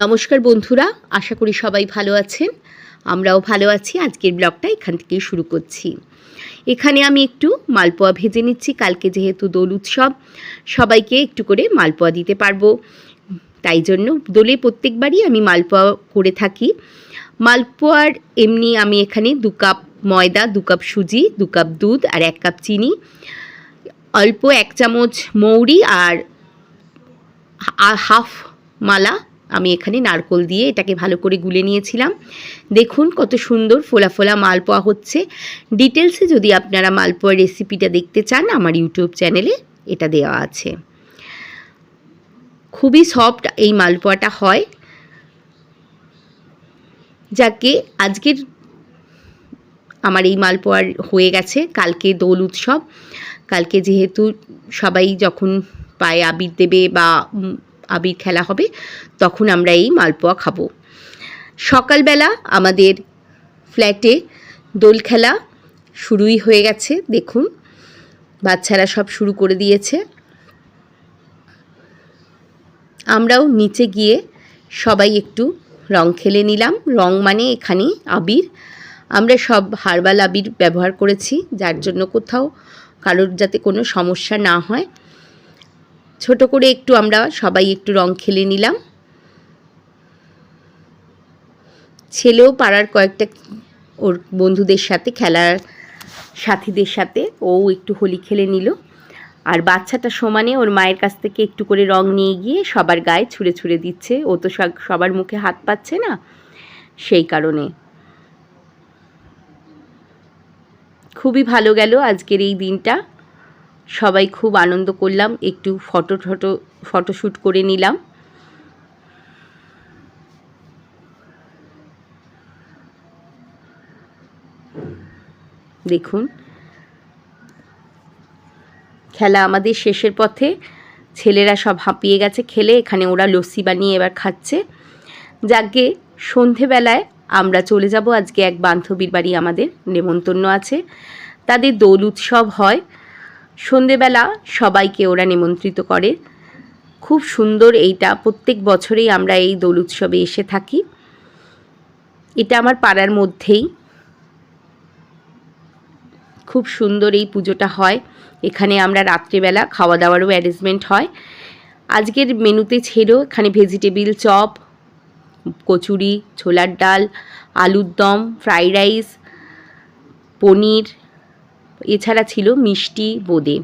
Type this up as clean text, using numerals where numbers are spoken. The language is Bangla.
নমস্কার বন্ধুরা, আশা করি সবাই ভালো আছেন। আমরাও ভালো আছি। আজকের ব্লগটা এখান থেকেই শুরু করছি। এখানে আমি একটু মালপোয়া ভেজে নিচ্ছি। কালকে যেহেতু দোল উৎসব, সবাইকে একটু করে মালপোয়া দিতে পারবো, তাই জন্য দোলে প্রত্যেকবারই আমি মালপোয়া করে থাকি। মালপোয়ার এমনি আমি এখানে 2 কাপ ময়দা, 2 কাপ সুজি, 2 কাপ দুধ আর 1 কাপ চিনি, অল্প 1 চামচ মৌরি আর হাফ মালা আমি এখানে নারকোল দিয়ে এটাকে ভালো করে গুলে নিয়েছিলাম। দেখুন কত সুন্দর ফোলা ফোলা মালপোয়া হচ্ছে। ডিটেলসে যদি আপনারা মালপোয়ার রেসিপিটা দেখতে চান, আমার ইউটিউব চ্যানেলে এটা দেওয়া আছে। খুবই সফট এই মালপোয়াটা হয়। যাকে আজকের আমার এই মালপোয়ার হয়ে গেছে। কালকে দোল উৎসব, কালকে যেহেতু সবাই যখন পায়ে আবির দেবে বা আবির খেলা হবে, তখন আমরা এই মালপোয়া খাবো। সকালবেলা আমাদের ফ্ল্যাটে দোল খেলা শুরুই হয়ে গেছে। দেখুন বাচ্চারা সব শুরু করে দিয়েছে। আমরাও নিচে গিয়ে সবাই একটু রং খেলে নিলাম। রং মানে এখানে আবির। আমরা সব হার্বাল আবির ব্যবহার করেছি, যার জন্য কোথাও কারোর যাতে কোনো সমস্যা না হয়। ছোট করে একটু আমরা সবাই একটু রং খেলে নিলাম। ছেলেও পাড়ার কয়েকটা ওর বন্ধুদের সাথে, খেলার সাথীদের সাথে ও একটু হোলি খেলে নিল। আর বাচ্চাটা সমানে ওর মায়ের কাছ থেকে একটু করে রং নিয়ে গিয়ে সবার গায়ে ছুঁড়ে ছুঁড়ে দিচ্ছে। ও তো সবার মুখে হাত পাচ্ছে না, সেই কারণে। খুবই ভালো গেল আজকের এই দিনটা। সবাই খুব আনন্দ করলাম। একটু ফটোশ্যুট করে নিলাম। দেখুন খেলা আমাদের শেষের পথে। ছেলেরা সব হাঁপিয়ে গেছে খেলে। এখানে ওরা লস্যি বানিয়ে এবার খাচ্ছে। যাকে সন্ধেবেলায় আমরা চলে যাব। আজকে এক বান্ধবীর বাড়ি আমাদের নেমন্তন্ন আছে। তাদের দোল উৎসব হয়। সন্ধেবেলা সবাইকে ওরা নিমন্ত্রিত করে। খুব সুন্দর এইটা। প্রত্যেক বছরেই আমরা এই দোল উৎসবে এসে থাকি। এটা আমার পাড়ার মধ্যেই। খুব সুন্দর এই পুজোটা হয়। এখানে আমরা রাত্রেবেলা খাওয়া দাওয়ারও অ্যারেঞ্জমেন্ট হয়। আজকের মেনুতে ছিল এখানে ভেজিটেবিল চপ, কচুরি, ছোলার ডাল, আলুর দম, ফ্রাইড রাইস, পনির, এছাড়া ছিল মিষ্টি, বোঁদে।